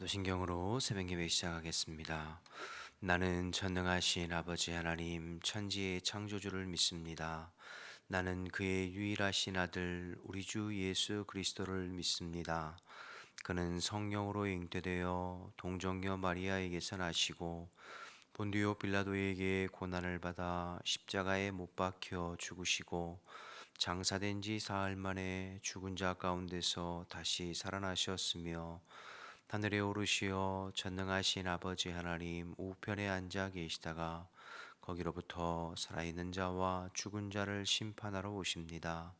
사도신경으로 새벽 예배 시작하겠습니다. 나는 전능하신 아버지 하나님 천지의 창조주를 믿습니다. 나는 그의 유일하신 아들 우리 주 예수 그리스도를 믿습니다. 그는 성령으로 잉태되어 동정녀 마리아에게서 나시고 본디오 빌라도에게 고난을 받아 십자가에 못 박혀 죽으시고 장사된 지 사흘 만에 죽은 자 가운데서 다시 살아나셨으며 하늘에 오르시어 전능하신 아버지 하나님 우편에 앉아 계시다가 거기로부터 살아있는 자와 죽은 자를 심판하러 오십니다.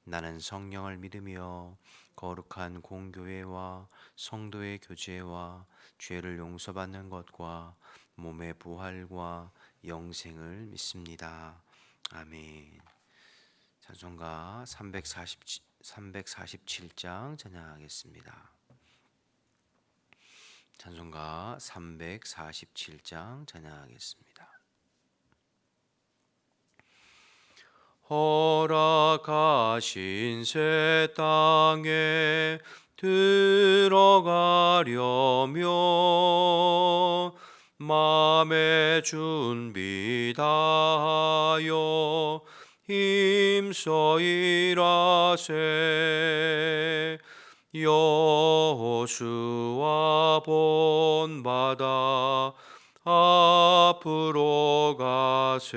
나는 성령을 믿으며 거룩한 공교회와 성도의 교제와 죄를 용서받는 것과 몸의 부활과 영생을 믿습니다. 아멘. 찬송가 347장 찬양하겠습니다. 찬송가 347장 찬양하겠습니다. 허락하신 새 땅에 들어가려면 마음의 준비 다하여 힘써 일하세. 여호수아 본받아 앞으로 가세.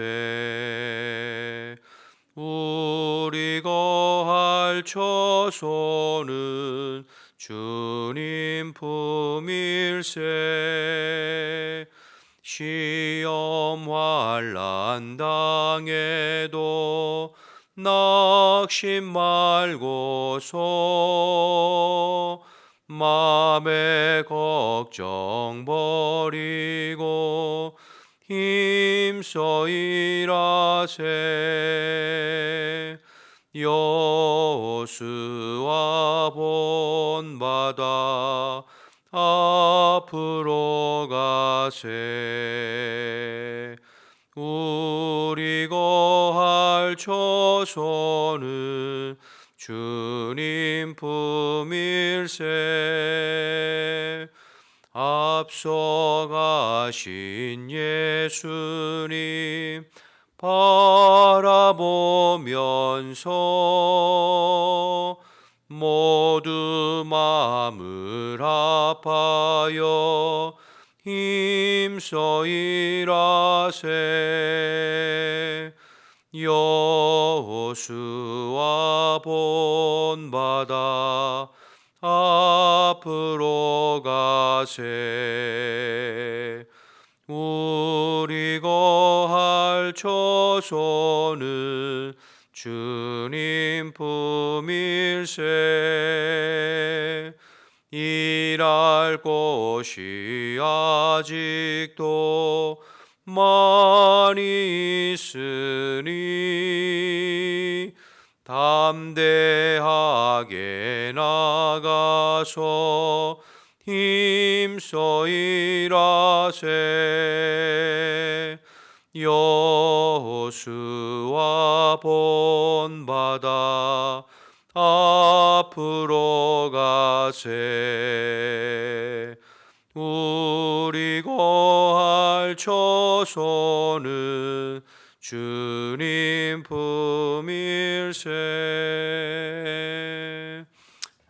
우리 거할 처소는 주님 품일세. 시험 환난 당해도 낙심 말고서 마음의 걱정 버리고 힘써 일하세. 여호수아 본받아 앞으로 가세. 우리 거할 처소는 주님 품일세. 앞서가신 예수님 바라보면서 모두 마음을 아파여 힘써 일하세. 여호수아 본받아 앞으로 가세. 우리 거할 처소는 주님 품일세. 일할 곳이 아직도 많이 있으니 담대하게 나가서 힘써 일하세. 여호수아 본받아 앞으로 가세. 우리 거할 처소는 주님 품일세.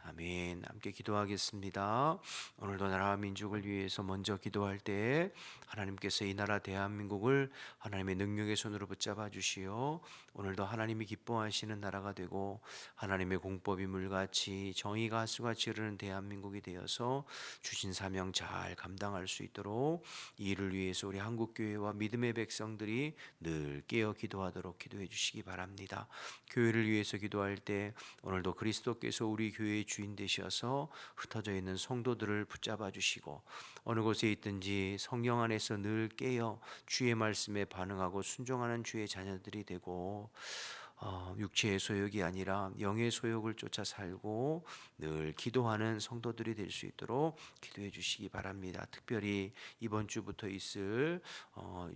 아멘. 함께 기도하겠습니다. 오늘도 나라와 민족을 위해서 먼저 기도할 때 하나님께서 이 나라 대한민국을 하나님의 능력의 손으로 붙잡아 주시어 오늘도 하나님이 기뻐하시는 나라가 되고 하나님의 공법이 물같이 정의가 하수같이 흐르는 대한민국이 되어서 주신 사명 잘 감당할 수 있도록 이 일을 위해서 우리 한국교회와 믿음의 백성들이 늘 깨어 기도하도록 기도해 주시기 바랍니다. 교회를 위해서 기도할 때 오늘도 그리스도께서 우리 교회의 주인 되셔서 흩어져 있는 성도들을 붙잡아 주시고 어느 곳에 있든지 성령 안에서 늘 깨어 주의 말씀에 반응하고 순종하는 주의 자녀들이 되고 육체의 소욕이 아니라 영의 소욕을 쫓아 살고 늘 기도하는 성도들이 될 수 있도록 기도해 주시기 바랍니다. 특별히 이번 주부터 있을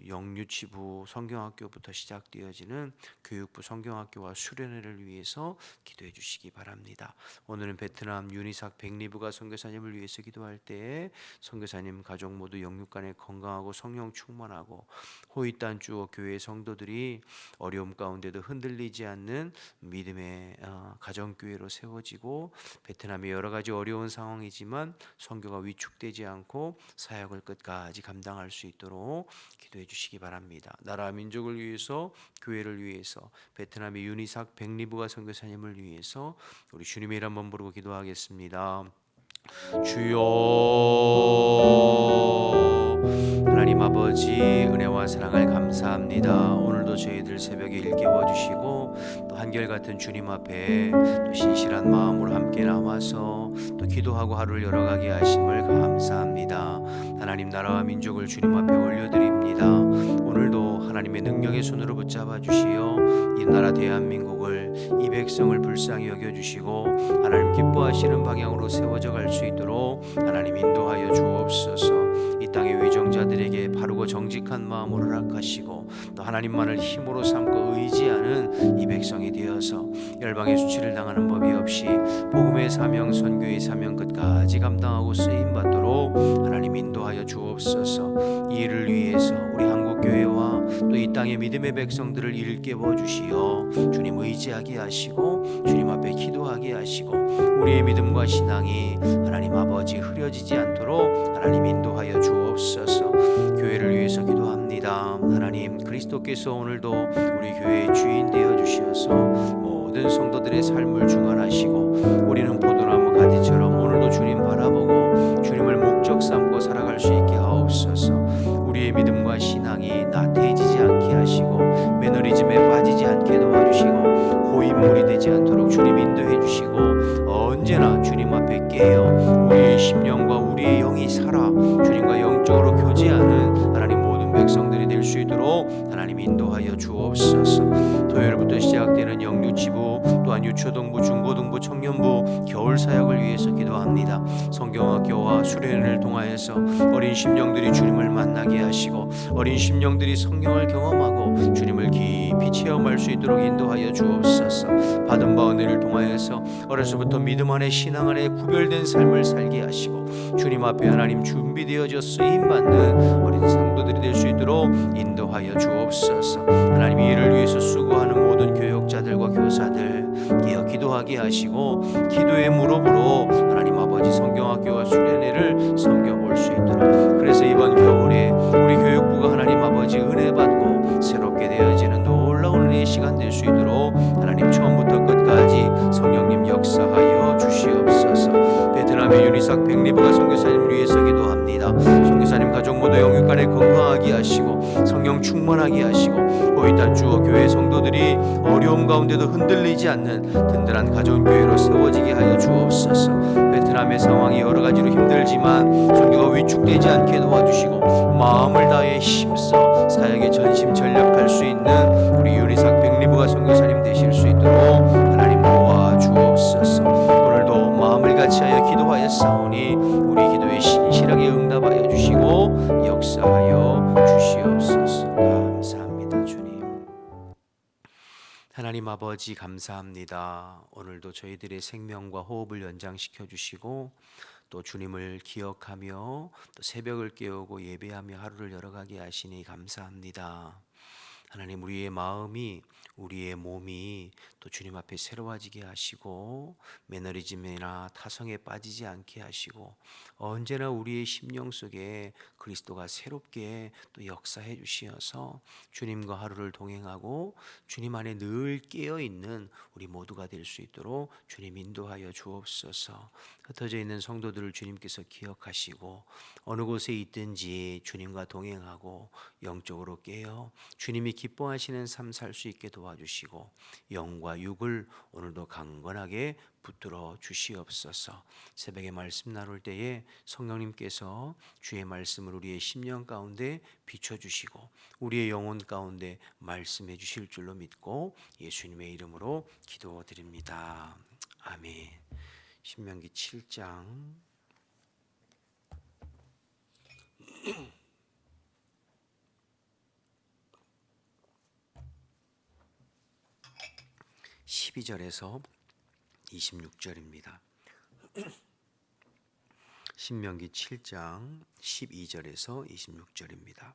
영유치부 성경학교부터 시작되어지는 교육부 성경학교와 수련회를 위해서 기도해 주시기 바랍니다. 오늘은 베트남 윤이삭 백리부가 선교사님을 위해서 기도할 때 선교사님 가족 모두 영육간에 건강하고 성령 충만하고 호이탄 주어 교회 성도들이 어려움 가운데도 흔들리지 않는 믿음의 가정교회로 세워지고 베트남의 여러 가지 어려운 상황이지만 선교가 위축되지 않고 사역을 끝까지 감당할 수 있도록 기도해 주시기 바랍니다. 나라 민족을 위해서 교회를 위해서 베트남의 윤이삭 백리부가 선교사님을 위해서 우리 주님의 이름 한번 부르고 기도하겠습니다. 주여 하나님 아버지 은혜와 사랑을 감사합니다. 오늘도 저희들 새벽에 일깨워 주시고 또 한결같은 주님 앞에 또 신실한 마음으로 함께 나와서 또 기도하고 하루를 열어가게 하심을 감사합니다. 하나님 나라와 민족을 주님 앞에 올려드립니다. 오늘도 하나님의 능력의 손으로 붙잡아 주시어 이 나라 대한민국을 이 백성을 불쌍히 여겨주시고 하나님 기뻐하시는 방향으로 세워져 갈 수 있도록 하나님 인도하여 주옵소서. 이 땅의 위정자들에게 바르고 정직한 마음으로 허락하시고 또 하나님만을 힘으로 삼고 의지하는 이 백성이 되어서 열방의 수치를 당하는 법이 없이 복음의 사명 선교의 사명 끝까지 감당하고 쓰임받도록 하나님 인도하여 주옵소서. 이 일을 위해서 우리 한국교회와 또 이 땅의 믿음의 백성들을 일깨워 주시어 주님 의지하게 하시고 주님 앞에 기도하게 하시고 우리의 믿음과 신앙이 하나님 아버지 흐려지지 않도록 하나님 인도하여 주옵소서. 교회를 위해서 기도합니다. 하나님 그리스도께서 오늘도 우리 교회의 주인 되어 주셔서 모든 성도들의 삶을 주관하시고 우리는 포도나무 가지처럼 오늘도 주님 바라보고 주님을 목적 삼고 살아갈 수 있게 하옵소서. 우리의 믿음과 신앙이 나태해지지 않게 하시고 매너리즘에 빠지지 않게 도와주시고 고인물이 되지 않도록 주님 인도해 주시고 언제나 주님 앞에 깨어 우리의 심령과 우리의 영이 살아 주님과 영적으로 교제하는 하나님 모든 백성들이 될 수 있도록 하나님 인도하여 주옵소서. 토요일부터 시작되는 영유치부 또한 유초등부 중고등부 청년부 겨울 사역을 위해서 기도합니다. 성경학교와 수련회를 통하여서 어린 심령들이 주님을 만나게 하시고 어린 심령들이 성령을 경험하고 주님을 깊이 체험할 수 있도록 인도하여 주옵소서. 받은 바 은혜를 통하여서 어려서부터 믿음 안에 신앙 안에 구별된 삶을 살게 하시고 주님 앞에 하나님 준비되어져 쓰임받는 어린 성도들이 될 수 있도록 인도하여 주옵소서. 하나님 이 일을 위해서 수고하는 모든 교역자들과 교사들 깨어 기도하게 하시고 기도의 무릎으로 하나님 아버지 성경학교와 수련회를 섬겨볼 수 있도록 그래서 이번 겨울에 우리 교육부가 하나님 아버지 은혜 받고 새롭게 되어지는 놀라운 은혜의 시간 될 수 있도록 하나님 처음부터 끝까지 성령님 역사하여 주시옵소서. 베트남의 윤이삭 백리부가 선교사님을 위해서 기도합니다. 선교사님 가족 모두 영육간에 건강하게 하시고 성령 충만하게 하시고 호이탄 주어 교회 성도들이 어려움 가운데도 흔들리지 않는 든든한 가정교회로 세워지게 하여 주옵소서. 베트남의 상황이 여러 가지로 힘들지만 선교가 위축되지 않게 도와주시고 마음을 다해 힘써 사역에 전심전력할 수 있는 우리 윤이삭 백리부가 선교사님 되실 수 있도록 하나님 도와주옵소서. 오늘도 마음을 같이하여 기도하여 싸우니 우리 기도에 신실하게 응답하여 주시고 역사하여 주시옵소서. 감사합니다 주님. 하나님 아버지 감사합니다. 오늘도 저희들의 생명과 호흡을 연장시켜 주시고 또 주님을 기억하며 또 새벽을 깨우고 예배하며 하루를 열어가게 하시니 감사합니다. 하나님 우리의 마음이 우리의 몸이 또 주님 앞에 새로워지게 하시고 매너리즘이나 타성에 빠지지 않게 하시고 언제나 우리의 심령 속에 그리스도가 새롭게 또 역사해 주시어서 주님과 하루를 동행하고 주님 안에 늘 깨어있는 우리 모두가 될 수 있도록 주님 인도하여 주옵소서. 흩어져 있는 성도들을 주님께서 기억하시고 어느 곳에 있든지 주님과 동행하고 영적으로 깨어 주님이 기뻐하시는 삶 살 수 있게 도와주시고 영과 육을 오늘도 강건하게 붙들어 주시옵소서. 새벽에 말씀 나눌 때에 성령님께서 주의 말씀을 우리의 심령 가운데 비춰주시고 우리의 영혼 가운데 말씀해 주실 줄로 믿고 예수님의 이름으로 기도드립니다. 아멘. 신명기 7장 12절에서 26절입니다. 신명기 7장 12절에서 26절입니다.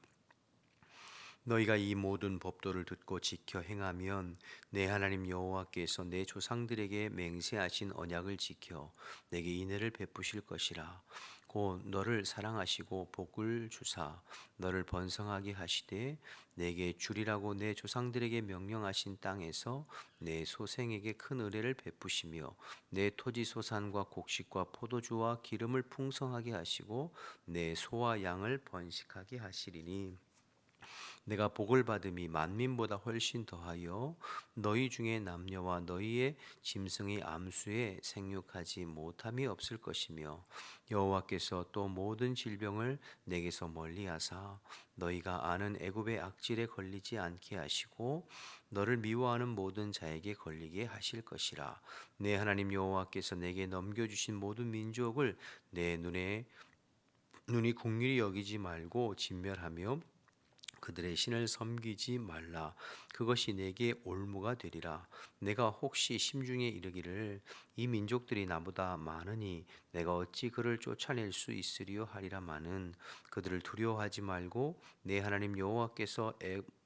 너희가 이 모든 법도를 듣고 지켜 행하면 내 하나님 여호와께서 내 조상들에게 맹세하신 언약을 지켜 내게 인애를 베푸실 것이라. 곧 너를 사랑하시고 복을 주사 너를 번성하게 하시되 내게 주리라고 내 조상들에게 명령하신 땅에서 내 소생에게 큰 은혜를 베푸시며 내 토지 소산과 곡식과 포도주와 기름을 풍성하게 하시고 내 소와 양을 번식하게 하시리니 내가 복을 받음이 만민보다 훨씬 더하여 너희 중에 남녀와 너희의 짐승의 암수에 생육하지 못함이 없을 것이며 여호와께서 또 모든 질병을 내게서 멀리하사 너희가 아는 애굽의 악질에 걸리지 않게 하시고 너를 미워하는 모든 자에게 걸리게 하실 것이라. 내 하나님 여호와께서 내게 넘겨주신 모든 민족을 내 눈이 긍휼히 여기지 말고 진멸하며 그들의 신을 섬기지 말라. 그것이 내게 올무가 되리라. 내가 혹시 심중에 이르기를 이 민족들이 나보다 많으니 내가 어찌 그를 쫓아낼 수 있으리요 하리라마는 그들을 두려워하지 말고 내 하나님 여호와께서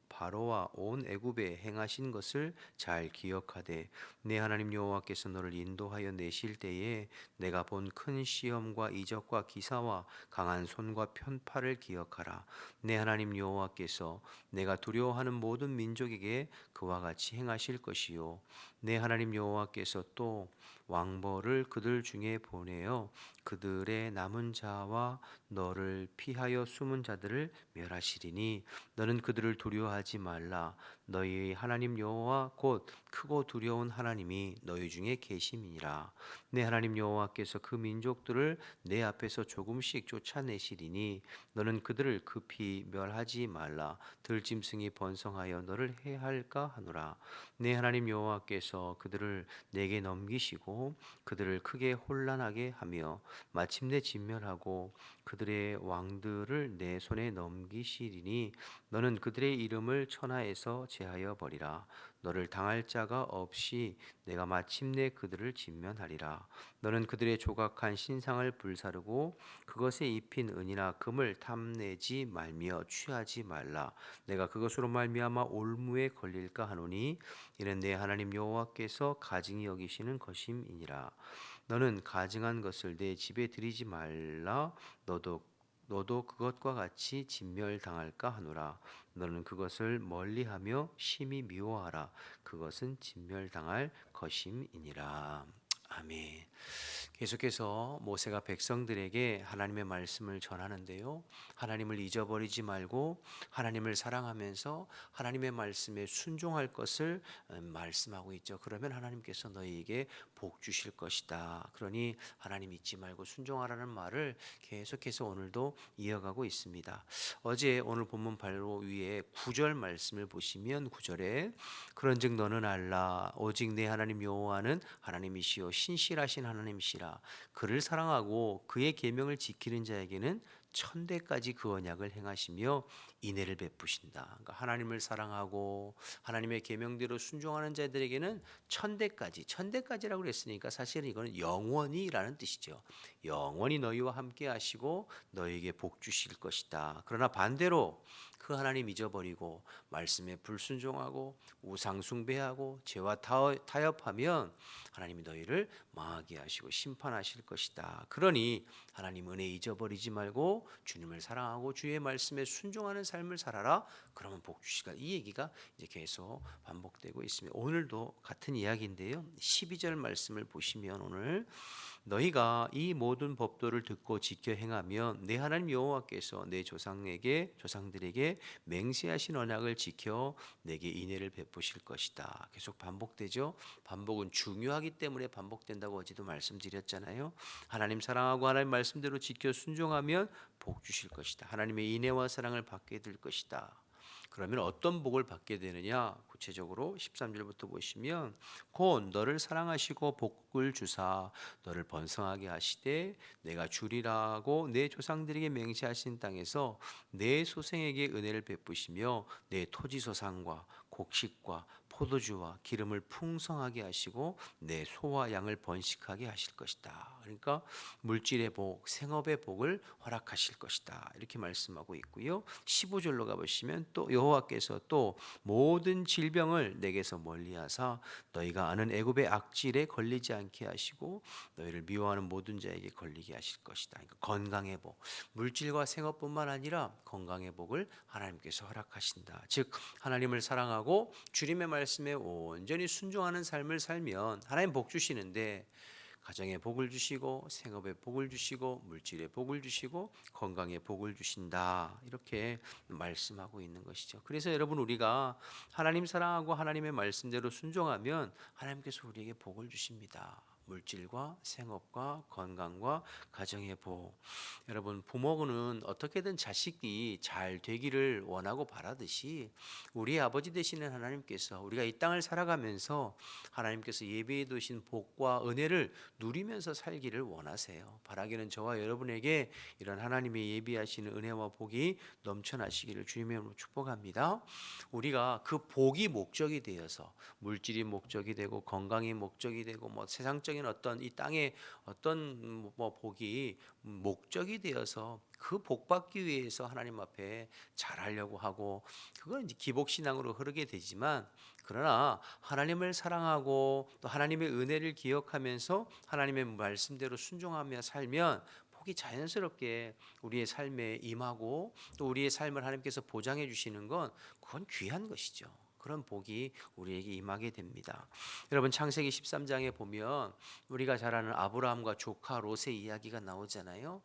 바로와 온 애굽에 행하신 것을 잘 기억하되 내 하나님 여호와께서 너를 인도하여 내실 때에 내가 본 큰 시험과 이적과 기사와 강한 손과 편팔을 기억하라. 내 하나님 여호와께서 내가 두려워하는 모든 민족에게 그와 같이 행하실 것이요 내 하나님 여호와께서 또 왕벌을 그들 중에 보내어 그들의 남은 자와 너를 피하여 숨은 자들을 멸하시리니 너는 그들을 두려워하지 말라. 너희의 하나님 여호와 곧 크고 두려운 하나님이 너희 중에 계심이니라. 내 하나님 여호와께서 그 민족들을 내 앞에서 조금씩 쫓아내시리니 너는 그들을 급히 멸하지 말라. 들짐승이 번성하여 너를 해할까 하노라. 내 하나님 여호와께서 그들을 내게 넘기시고 그들을 크게 혼란하게 하며 마침내 진멸하고 그들의 왕들을 내 손에 넘기시리니 너는 그들의 이름을 천하에서 제하여 버리라. 너를 당할 자가 없이 내가 마침내 그들을 진면하리라. 너는 그들의 조각한 신상을 불사르고 그것에 입힌 은이나 금을 탐내지 말며 취하지 말라. 내가 그것으로 말미암아 올무에 걸릴까 하노니 이는 내 하나님 여호와께서 가증히 여기시는 것임이니라. 너는 가증한 것을 내 집에 들이지 말라. 너도 그것과 같이 진멸당할까 하노라. 너는 그것을 멀리하며 심히 미워하라. 그것은 진멸당할 것임이니라. 아멘. 계속해서 모세가 백성들에게 하나님의 말씀을 전하는데요. 하나님을 잊어버리지 말고 하나님을 사랑하면서 하나님의 말씀에 순종할 것을 말씀하고 있죠. 그러면 하나님께서 너희에게 복 주실 것이다. 그러니 하나님 잊지 말고 순종하라는 말을 계속해서 오늘도 이어가고 있습니다. 어제 오늘 본문 바로 위에 9절 말씀을 보시면 9절에 그런즉 너는 알라 오직 내 하나님 여호와는 하나님이시요 신실하신 하나님이시라. 그를 사랑하고 그의 계명을 지키는 자에게는 천대까지 그 언약을 행하시며 인애를 베푸신다. 그러니까 하나님을 사랑하고 하나님의 계명대로 순종하는 자들에게는 천대까지라고 그랬으니까 사실은 이거는 영원히라는 뜻이죠. 영원히 너희와 함께 하시고 너희에게 복 주실 것이다. 그러나 반대로 그 하나님 잊어버리고 말씀에 불순종하고 우상 숭배하고 죄와 타협하면 하나님이 너희를 망하게 하시고 심판하실 것이다. 그러니 하나님 은혜 잊어버리지 말고 주님을 사랑하고 주의 말씀에 순종하는 삶을 살아라. 그러면 복 주시다. 이 얘기가 이제 계속 반복되고 있습니다. 오늘도 같은 이야기인데요. 12절 말씀을 보시면 오늘 너희가 이 모든 법도를 듣고 지켜 행하면 내 하나님 여호와께서 내 조상들에게 맹세하신 언약을 지켜 내게 인애를 베푸실 것이다. 계속 반복되죠. 반복은 중요하기 때문에 반복된다고 어제도 말씀드렸잖아요. 하나님 사랑하고 하나님 말씀대로 지켜 순종하면 복 주실 것이다. 하나님의 인애와 사랑을 받게 될 것이다. 그러면 어떤 복을 받게 되느냐? 구체적으로 13절부터 보시면 곧 너를 사랑하시고 복을 주사 너를 번성하게 하시되 내가 주리라고 내 조상들에게 맹세하신 땅에서 내 소생에게 은혜를 베푸시며 내 토지 소산과 곡식과 포도주와 기름을 풍성하게 하시고 내 소와 양을 번식하게 하실 것이다. 그러니까 물질의 복, 생업의 복을 허락하실 것이다. 이렇게 말씀하고 있고요. 15절로 가보시면 또 여호와께서 또 모든 질병을 내게서 멀리하사 너희가 아는 애굽의 악질에 걸리지 않게 하시고 너희를 미워하는 모든 자에게 걸리게 하실 것이다. 그러니까 건강의 복, 물질과 생업뿐만 아니라 건강의 복을 하나님께서 허락하신다. 즉 하나님을 사랑하고 주님의 말씀에 온전히 순종하는 삶을 살면 하나님 복 주시는데 가정에 복을 주시고 생업에 복을 주시고 물질에 복을 주시고 건강에 복을 주신다. 이렇게 말씀하고 있는 것이죠. 그래서 여러분 우리가 하나님 사랑하고 하나님의 말씀대로 순종하면 하나님께서 우리에게 복을 주십니다. 물질과 생업과 건강과 가정의 복. 여러분 부모는 어떻게든 자식이 잘 되기를 원하고 바라듯이 우리의 아버지 되시는 하나님께서 우리가 이 땅을 살아가면서 하나님께서 예비해 두신 복과 은혜를 누리면서 살기를 원하세요. 바라기는 저와 여러분에게 이런 하나님의 예비하시는 은혜와 복이 넘쳐나시기를 주님의 이름으로 축복합니다. 우리가 그 복이 목적이 되어서 물질이 목적이 되고 건강이 목적이 되고 뭐 세상적인 어떤 이 땅의 어떤 복이 목적이 되어서 그 복 받기 위해서 하나님 앞에 잘하려고 하고 그건 이제 기복신앙으로 흐르게 되지만 그러나 하나님을 사랑하고 또 하나님의 은혜를 기억하면서 하나님의 말씀대로 순종하며 살면 복이 자연스럽게 우리의 삶에 임하고 또 우리의 삶을 하나님께서 보장해 주시는 건 그건 귀한 것이죠. 그런 복이 우리에게 임하게 됩니다. 여러분 창세기 13장에 보면 우리가 잘 아는 아브라함과 조카 롯의 이야기가 나오잖아요.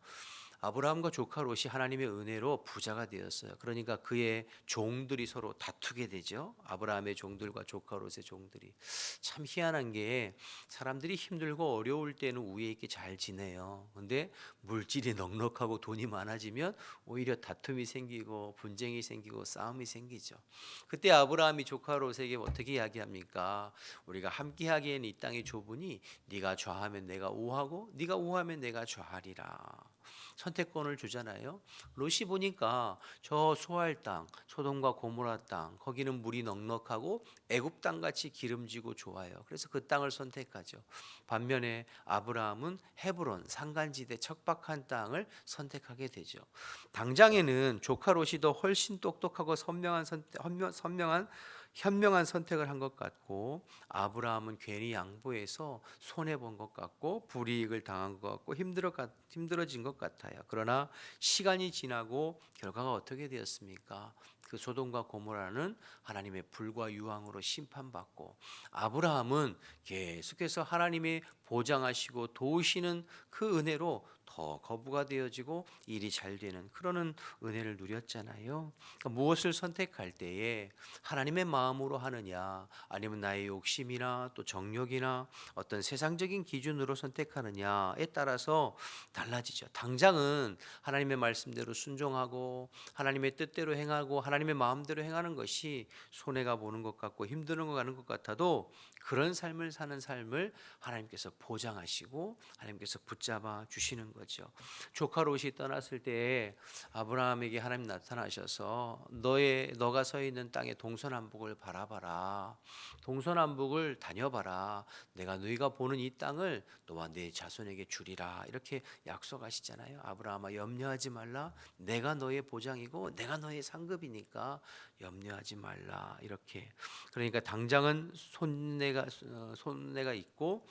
아브라함과 조카 롯이 하나님의 은혜로 부자가 되었어요. 그러니까 그의 종들이 서로 다투게 되죠. 아브라함의 종들과 조카 롯의 종들이. 참 희한한 게 사람들이 힘들고 어려울 때는 우애 있게 잘 지내요. 근데 물질이 넉넉하고 돈이 많아지면 오히려 다툼이 생기고 분쟁이 생기고 싸움이 생기죠. 그때 아브라함이 조카 롯에게 어떻게 이야기합니까? 우리가 함께하기에는 이 땅이 좁으니 네가 좌하면 내가 우하고 네가 우하면 내가 좌하리라. 선택권을 주잖아요. 롯이 보니까 저 소알 땅, 소돔과 고모라 땅, 거기는 물이 넉넉하고 애굽 땅 같이 기름지고 좋아요. 그래서 그 땅을 선택하죠. 반면에 아브라함은 헤브론 산간지대 척박한 땅을 선택하게 되죠. 당장에는 조카 롯이 더 훨씬 똑똑하고 현명한 선택을 한 것 같고 아브라함은 괜히 양보해서 손해 본 것 같고 불이익을 당한 것 같고 힘들어진 것 같아요. 그러나 시간이 지나고 결과가 어떻게 되었습니까? 그 소돔과 고모라는 하나님의 불과 유황으로 심판받고 아브라함은 계속해서 하나님의 보장하시고 도우시는 그 은혜로 더 거부가 되어지고 일이 잘 되는 그러는 은혜를 누렸잖아요. 그러니까 무엇을 선택할 때에 하나님의 마음으로 하느냐 아니면 나의 욕심이나 또 정욕이나 어떤 세상적인 기준으로 선택하느냐에 따라서 달라지죠. 당장은 하나님의 말씀대로 순종하고 하나님의 뜻대로 행하고 하나님의 마음대로 행하는 것이 손해가 보는 것 같고 힘드는 것 같는 것 같아도 그런 삶을 사는 삶을 하나님께서 보장하시고 하나님께서 붙잡아 주시는 거죠. 조카 롯이 떠났을 때 아브라함에게 하나님 나타나셔서 너가 서 있는 땅의 동서남북을 바라봐라. 동서남북을 다녀봐라. 내가 너희가 보는 이 땅을 너와 네 자손에게 주리라. 이렇게 약속하시잖아요. 아브라함아 염려하지 말라. 내가 너의 보장이고 내가 너의 상급이니까 염려하지 말라. 이렇게. 그러니까 당장은 손해 손해가 있고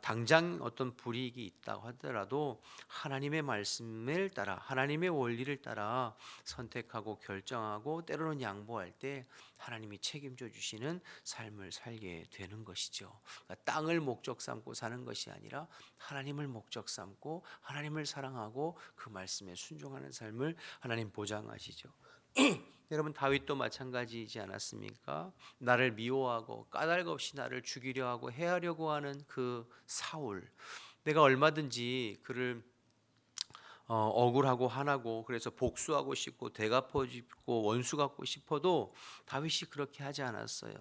당장 어떤 불이익이 있다고 하더라도 하나님의 말씀을 따라 하나님의 원리를 따라 선택하고 결정하고 때로는 양보할 때 하나님이 책임져 주시는 삶을 살게 되는 것이죠. 그러니까 땅을 목적 삼고 사는 것이 아니라 하나님을 목적 삼고 하나님을 사랑하고 그 말씀에 순종하는 삶을 하나님 보장하시죠. 여러분 다윗도 마찬가지이지 않았습니까? 나를 미워하고 까닭 없이 나를 죽이려 하고 해하려고 하는 그 사울, 내가 얼마든지 그를 억울하고 화나고 그래서 복수하고 싶고 되갚아주고 원수 갖고 싶어도 다윗이 그렇게 하지 않았어요.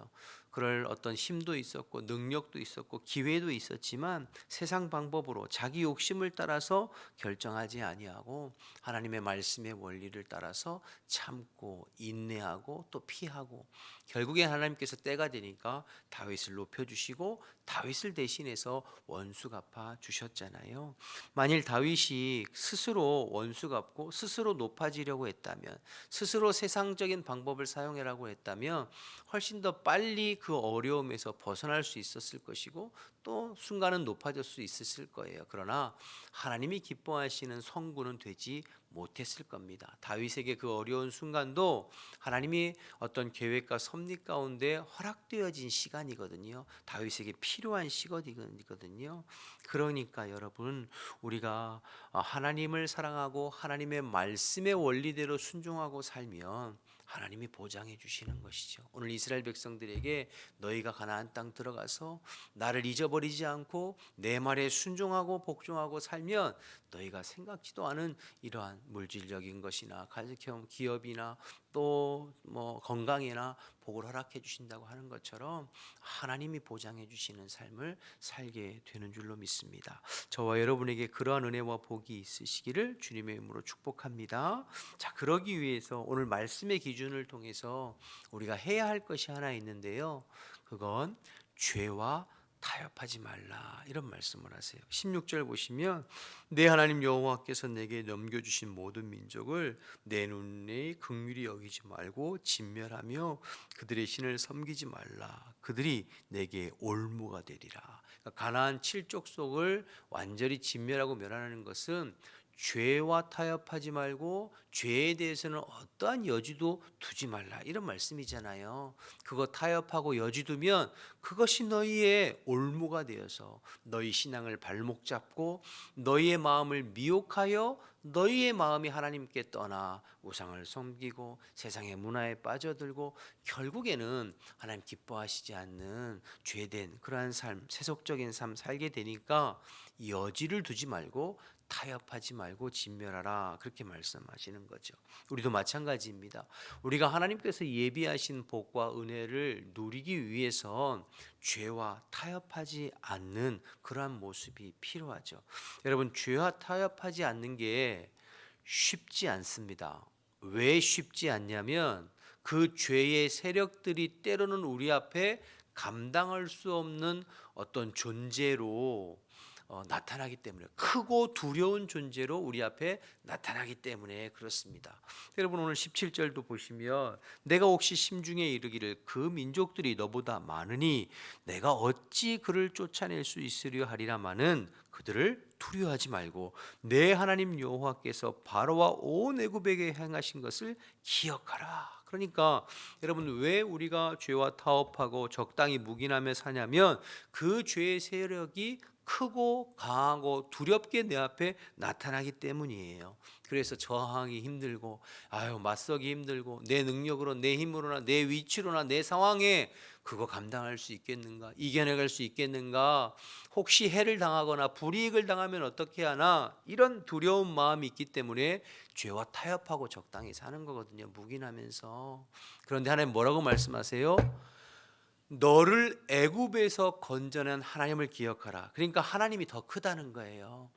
그럴 어떤 힘도 있었고 능력도 있었고 기회도 있었지만 세상 방법으로 자기 욕심을 따라서 결정하지 아니하고 하나님의 말씀의 원리를 따라서 참고 인내하고 또 피하고 결국엔 하나님께서 때가 되니까 다윗을 높여주시고 다윗을 대신해서 원수 갚아 주셨잖아요. 만일 다윗이 스스로 원수 갚고 스스로 높아지려고 했다면 스스로 세상적인 방법을 사용하려고 했다면 훨씬 더 빨리 그 어려움에서 벗어날 수 있었을 것이고 또 순간은 높아질 수 있었을 거예요. 그러나 하나님이 기뻐하시는 성군은 되지 못했을 겁니다. 다윗에게 그 어려운 순간도 하나님이 어떤 계획과 섭리 가운데 허락되어진 시간이거든요. 다윗에게 필요한 시간이거든요. 그러니까 여러분 우리가 하나님을 사랑하고 하나님의 말씀의 원리대로 순종하고 살면 하나님이 보장해 주시는 것이죠. 오늘 이스라엘 백성들에게 너희가 가나안 땅 들어가서 나를 잊어버리지 않고 내 말에 순종하고 복종하고 살면 너희가 생각지도 않은 이러한 물질적인 것이나 가족형 기업이나 또 뭐 건강이나 복을 허락해 주신다고 하는 것처럼 하나님이 보장해 주시는 삶을 살게 되는 줄로 믿습니다. 저와 여러분에게 그러한 은혜와 복이 있으시기를 주님의 이름으로 축복합니다. 자, 그러기 위해서 오늘 말씀의 기준을 통해서 우리가 해야 할 것이 하나 있는데요. 그건 죄와 타협하지 말라 이런 말씀을 하세요. 16절 보시면 내 하나님 여호와께서 내게 넘겨주신 모든 민족을 내 눈에 긍휼히 여기지 말고 진멸하며 그들의 신을 섬기지 말라. 그들이 내게 올무가 되리라. 그러니까 가나안 7족속을 완전히 진멸하고 멸하는 것은 죄와 타협하지 말고 죄에 대해서는 어떠한 여지도 두지 말라 이런 말씀이잖아요. 그거 타협하고 여지 두면 그것이 너희의 올무가 되어서 너희 신앙을 발목 잡고 너희의 마음을 미혹하여 너희의 마음이 하나님께 떠나 우상을 섬기고 세상의 문화에 빠져들고 결국에는 하나님 기뻐하시지 않는 죄된 그러한 삶, 세속적인 삶 살게 되니까 여지를 두지 말고 타협하지 말고 진멸하라 그렇게 말씀하시는 거죠. 우리도 마찬가지입니다. 우리가 하나님께서 예비하신 복과 은혜를 누리기 위해선 죄와 타협하지 않는 그러한 모습이 필요하죠. 여러분 죄와 타협하지 않는 게 쉽지 않습니다. 왜 쉽지 않냐면 그 죄의 세력들이 때로는 우리 앞에 감당할 수 없는 어떤 존재로 나타나기 때문에 크고 두려운 존재로 우리 앞에 나타나기 때문에 그렇습니다. 여러분 오늘 17절도 보시면 내가 혹시 심중에 이르기를 그 민족들이 너보다 많으니 내가 어찌 그를 쫓아낼 수 있으려 하리라마는 그들을 두려워하지 말고 내 하나님 여호와께서 바로와 온 애굽에게 행하신 것을 기억하라. 그러니까 여러분 왜 우리가 죄와 타협하고 적당히 묵인하며 사냐면 그 죄의 세력이 크고 강하고 두렵게 내 앞에 나타나기 때문이에요. 그래서 저항하기 힘들고 맞서기 힘들고 내 능력으로 내 힘으로나 내 위치로나 내 상황에 그거 감당할 수 있겠는가? 이겨내갈 수 있겠는가? 혹시 해를 당하거나 불이익을 당하면 어떻게 하나? 이런 두려운 마음이 있기 때문에 죄와 타협하고 적당히 사는 거거든요. 묵인하면서. 그런데 하나님 뭐라고 말씀하세요? 너를 애굽에서 건져낸 하나님을 기억하라. 그러니까 하나님이 더 크다는 거예요.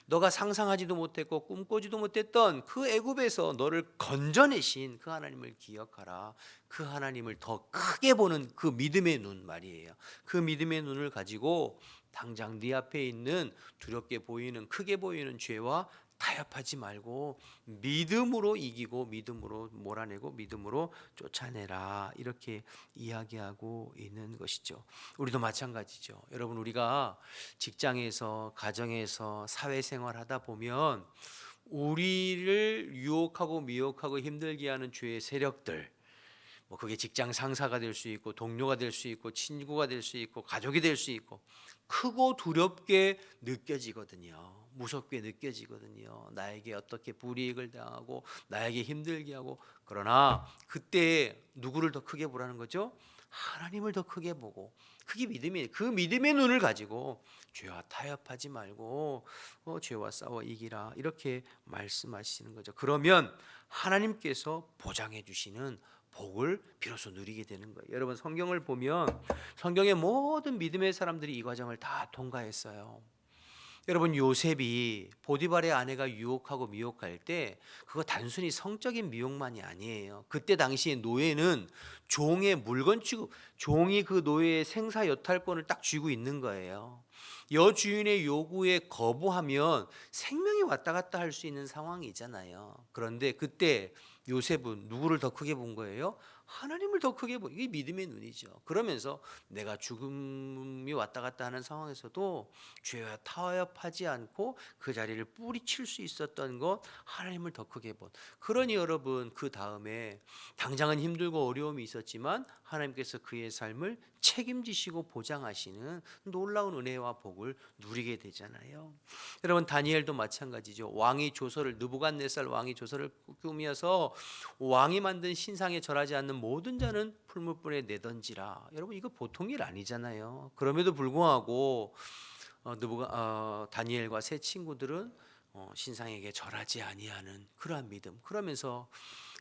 너가 상상하지도 못했고 꿈꾸지도 못했던 그 애굽에서 너를 건져내신 그 하나님을 기억하라. 그 하나님을 더 크게 보는 그 믿음의 눈 말이에요. 그 믿음의 눈을 가지고 당장 네 앞에 있는 두렵게 보이는 크게 보이는 죄와 타협하지 말고 믿음으로 이기고 믿음으로 몰아내고 믿음으로 쫓아내라, 이렇게 이야기하고 있는 것이죠. 우리도 마찬가지죠. 여러분, 우리가 직장에서 가정에서 사회생활 하다 보면 우리를 유혹하고 미혹하고 힘들게 하는 죄의 세력들, 뭐 그게 직장 상사가 될 수 있고 동료가 될 수 있고 친구가 될 수 있고 가족이 될 수 있고 크고 두렵게 느껴지거든요. 무섭게 느껴지거든요. 나에게 어떻게 불이익을 당하고 나에게 힘들게 하고. 그러나 그때 누구를 더 크게 보라는 거죠? 하나님을 더 크게 보고, 그게 믿음이에요. 그 믿음의 눈을 가지고 죄와 타협하지 말고 죄와 싸워 이기라, 이렇게 말씀하시는 거죠. 그러면 하나님께서 보장해 주시는 복을 비로소 누리게 되는 거예요. 여러분, 성경을 보면 성경의 모든 믿음의 사람들이 이 과정을 다 통과했어요. 여러분, 요셉이 보디발의 아내가 유혹하고 미혹할 때 그거 단순히 성적인 미혹만이 아니에요. 그때 당시에 노예는 종의 물건 취급, 종이 그 노예의 생사 여탈권을 딱 쥐고 있는 거예요. 여주인의 요구에 거부하면 생명이 왔다 갔다 할 수 있는 상황이잖아요. 그런데 그때 요셉은 누구를 더 크게 본 거예요? 하나님을 더 크게 본, 이게 믿음의 눈이죠. 그러면서 내가 죽음이 왔다 갔다 하는 상황에서도 죄와 타협하지 않고 그 자리를 뿌리칠 수 있었던 것, 하나님을 더 크게 본. 그러니 여러분, 그 다음에 당장은 힘들고 어려움이 있었지만 하나님께서 그의 삶을 책임지시고 보장하시는 놀라운 은혜와 복을 누리게 되잖아요. 여러분, 다니엘도 마찬가지죠. 왕이 조서를, 느부갓네살 왕이 조서를 꾸며서 왕이 만든 신상에 절하지 않는 모든 자는 풀무불에 내던지라. 여러분, 이거 보통 일 아니잖아요. 그럼에도 불구하고 다니엘과 세 친구들은 신상에게 절하지 아니하는 그러한 믿음. 그러면서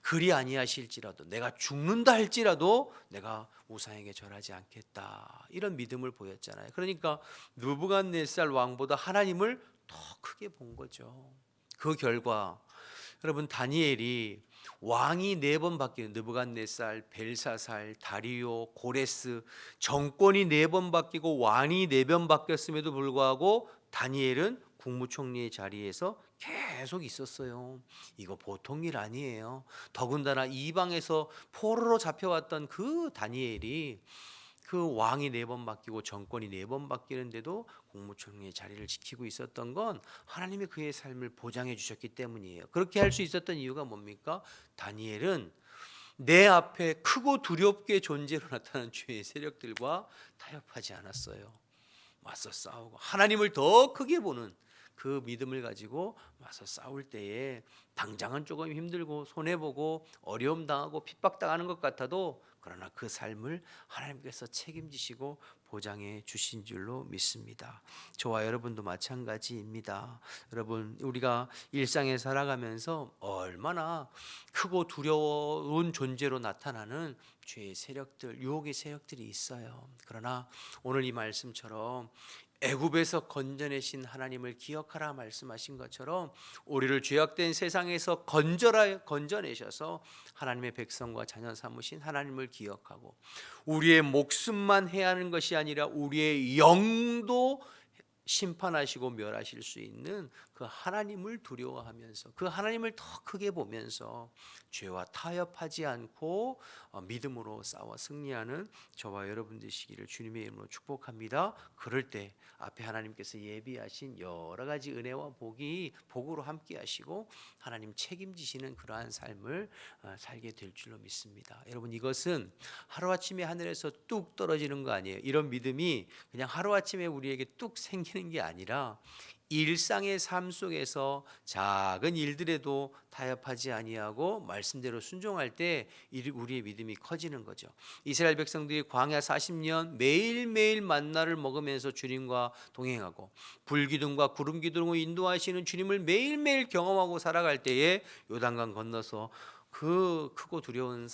그리 아니하실지라도, 내가 죽는다 할지라도 내가 우상에게 절하지 않겠다, 이런 믿음을 보였잖아요. 그러니까 느부갓네살 왕보다 하나님을 더 크게 본 거죠. 그 결과 여러분, 다니엘이 왕이 4번 바뀌는, 느부갓네살, 벨사살, 다리오, 고레스, 정권이 4번 바뀌고 왕이 4번 바뀌었음에도 불구하고 다니엘은 국무총리의 자리에서 계속 있었어요. 이거 보통 일 아니에요. 더군다나 이방에서 포로로 잡혀왔던 그 다니엘이 그 왕이 4번 바뀌고 정권이 4번 바뀌는데도 국무총리의 자리를 지키고 있었던 건 하나님이 그의 삶을 보장해 주셨기 때문이에요. 그렇게 할 수 있었던 이유가 뭡니까? 다니엘은 내 앞에 크고 두렵게 존재로 나타나는 죄의 세력들과 타협하지 않았어요. 맞서 싸우고 하나님을 더 크게 보는 그 믿음을 가지고 와서 싸울 때에 당장은 조금 힘들고 손해보고 어려움 당하고 핍박당하는 것 같아도, 그러나 그 삶을 하나님께서 책임지시고 보장해 주신 줄로 믿습니다. 저와 여러분도 마찬가지입니다. 여러분, 우리가 일상에 살아가면서 얼마나 크고 두려운 존재로 나타나는 죄의 세력들, 유혹의 세력들이 있어요. 그러나 오늘 이 말씀처럼 애굽에서 건져내신 하나님을 기억하라 말씀하신 것처럼 우리를 죄악된 세상에서 건져내셔서 하나님의 백성과 자녀 삼으신 하나님을 기억하고, 우리의 목숨만 해야 하는 것이 아니라 우리의 영도 심판하시고 멸하실 수 있는 그 하나님을 두려워하면서, 그 하나님을 더 크게 보면서 죄와 타협하지 않고 믿음으로 싸워 승리하는 저와 여러분 되시기를 주님의 이름으로 축복합니다. 그럴 때 앞에 하나님께서 예비하신 여러 가지 은혜와 복으로 함께 하시고 하나님 책임지시는 그러한 삶을 살게 될 줄로 믿습니다. 여러분, 이것은 하루아침에 하늘에서 뚝 떨어지는 거 아니에요. 이런 믿음이 그냥 하루아침에 우리에게 뚝 생기는 게 아니라 일상의 삶 속에서 작은 일들에도 타협하지 아니하고 말씀대로 순종할 때 우리의 믿음이 커지는 거죠. 이스라엘 백성들이 광야 40년 매일매일 만나를 먹으면서 주님과 동행하고 불기둥과 구름기둥으로 인도하시는 주님을 매일매일 경험하고 살아갈 때에 요단강 건너서 그 크고 두려운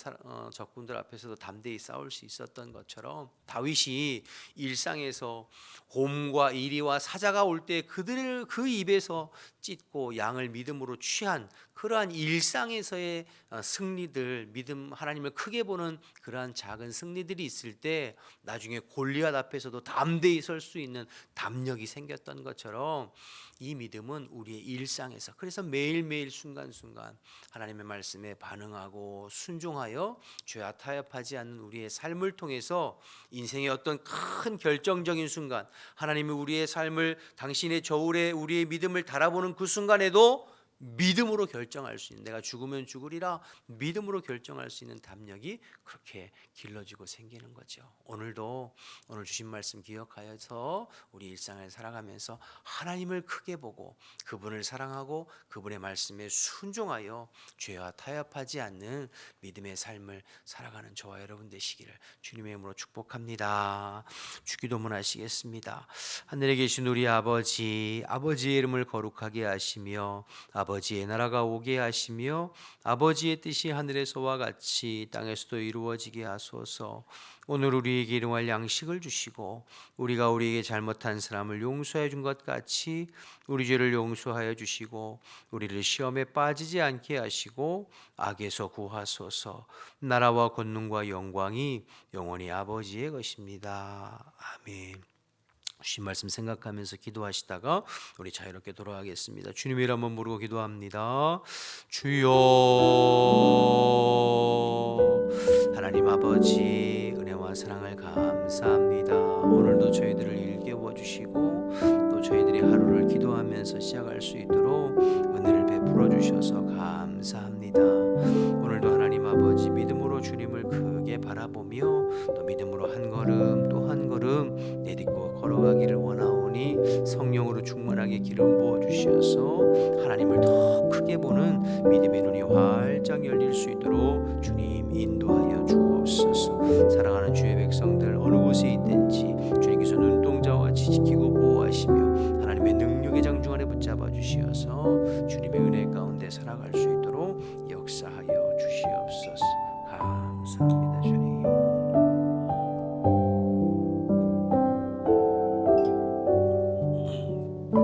적군들 앞에서도 담대히 싸울 수 있었던 것처럼 다윗이 일상에서 곰과 이리와 사자가 올 때 그들을 그 입에서 찢고 양을 믿음으로 취한 그러한 일상에서의 승리들, 믿음, 하나님을 크게 보는 그러한 작은 승리들이 있을 때 나중에 골리앗 앞에서도 담대히 설 수 있는 담력이 생겼던 것처럼 이 믿음은 우리의 일상에서, 그래서 매일매일 순간순간 하나님의 말씀에 반응하고 순종하여 죄와 타협하지 않는 우리의 삶을 통해서 인생의 어떤 큰 결정적인 순간, 하나님이 우리의 삶을 당신의 저울에 우리의 믿음을 달아보는 그 순간에도 믿음으로 결정할 수 있는, 내가 죽으면 죽으리라 믿음으로 결정할 수 있는 담력이 그렇게 길러지고 생기는 거죠. 오늘도 오늘 주신 말씀 기억하여서 우리 일상을 살아가면서 하나님을 크게 보고 그분을 사랑하고 그분의 말씀에 순종하여 죄와 타협하지 않는 믿음의 삶을 살아가는 저와 여러분 되시기를 주님의 이름으로 축복합니다. 주기도문 하시겠습니다. 하늘에 계신 우리 아버지, 아버지의 이름을 거룩하게 하시며 아버지의 나라가 오게 하시며 아버지의 뜻이 하늘에서와 같이 땅에서도 이루어지게 하소서. 오늘 우리에게 일용할 양식을 주시고 우리가 우리에게 잘못한 사람을 용서해 준 것 같이 우리 죄를 용서하여 주시고 우리를 시험에 빠지지 않게 하시고 악에서 구하소서. 나라와 권능과 영광이 영원히 아버지의 것입니다. 아멘. 주신 말씀 생각하면서 기도하시다가 우리 자유롭게 돌아가겠습니다. 주님의 이름 한번 부르고 기도합니다. 주여, 하나님 아버지 은혜와 사랑을 감사합니다. 오늘도 저희들을 일깨워 주시고 또 저희들이 하루를 기도하면서 시작할 수 있도록 은혜를 베풀어 주셔서 감사합니다. 오늘도 하나님 아버지 믿음으로 주님을 크게 바라보며 또 믿음으로 한 걸음 또 한 걸음 내딛고 걸어가기를 원하오니 성령으로 충만하게 기름 부어 주셔서 하나님을 더 크게 보는 믿음의 눈이 활짝 열릴 수 있도록 주님 인도하여 주옵소서. 사랑하는 주의 백성들 어느 곳에 있든지 주님께서 눈동자와 같이 지키고 보호하시며 하나님의 능력의 장중 안에 붙잡아 주시어서 주님의 은혜 가운데 살아갈 수 있도록 역사하여 주시옵소서.